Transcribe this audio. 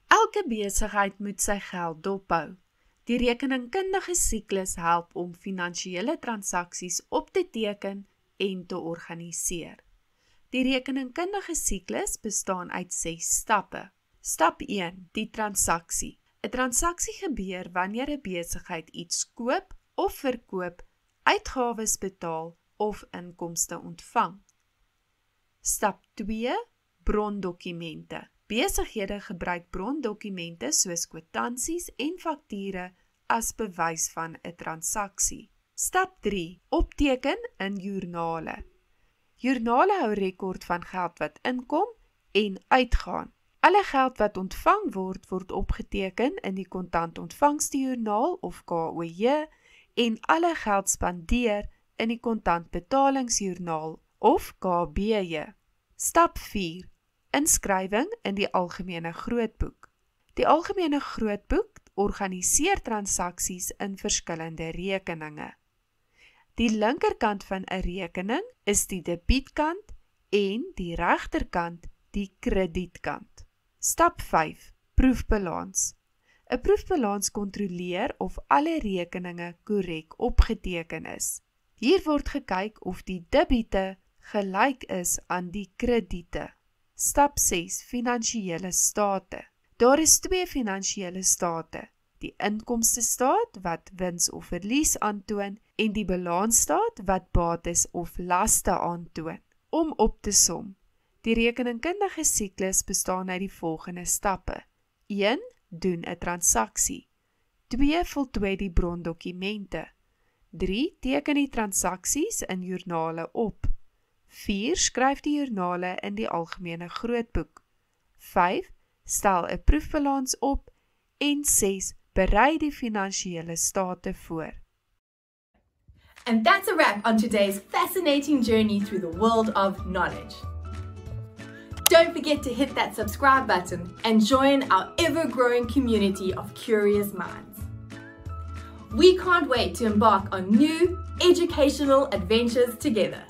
Elke besigheid moet sy geld dophou. Die rekeningkundige siklus help om finansiële transaksies op te teken en te organiseer. Die rekeningkundige siklus bestaan uit 6 stappe. Stap 1, die transaksie. 'n Transaksie gebeur wanneer 'n besigheid iets koop of verkoop, uitgawes betaal of inkomste ontvang. Stap 2, brondokumente. Besighede gebruik brondokumente soos kwitansies en fakture as bewys van 'n transaksie. Stap 3, opteken in joernale. Joernale hou rekord van geld wat inkom en uitgaan. Alle geld wat ontvang word opgeteken in die kontantontvangstejoernaal of KOJ en alle geld spandeer in die kontantbetalingsjoernaal of KBJ. Stap 4, inskrywing in die algemene grootboek. Die algemene grootboek organiseer transaksies in verskillende rekeninge. Die linkerkant van 'n rekening is die debietkant en die regterkant die kredietkant. Stap 5, proefbalans. 'n Proefbalans kontroleer of alle rekeninge korrek opgeteken is. Hier word gekyk of die debiete gelyk is aan die krediete. Stap 6, finansiële state. Daar is 2 finansiële state, die inkomstestaat wat wins of verlies aantoon en die balansstaat wat bates of laste aantoon. Om op te som, die rekeningkundige siklus bestaan uit die volgende stappe. 1. Doen 'n transaksie. 2. Voltooi die brondokumente. 3. Teken die transaksies in joernale op. 4. Skryf die joernale in die algemene grootboek. 5. Stel 'n proefbalans op en 6. Berei die finansiële state voor. And that's a wrap on today's fascinating journey through the world of knowledge. Don't forget to hit that subscribe button and join our ever-growing community of curious minds. We can't wait to embark on new educational adventures together.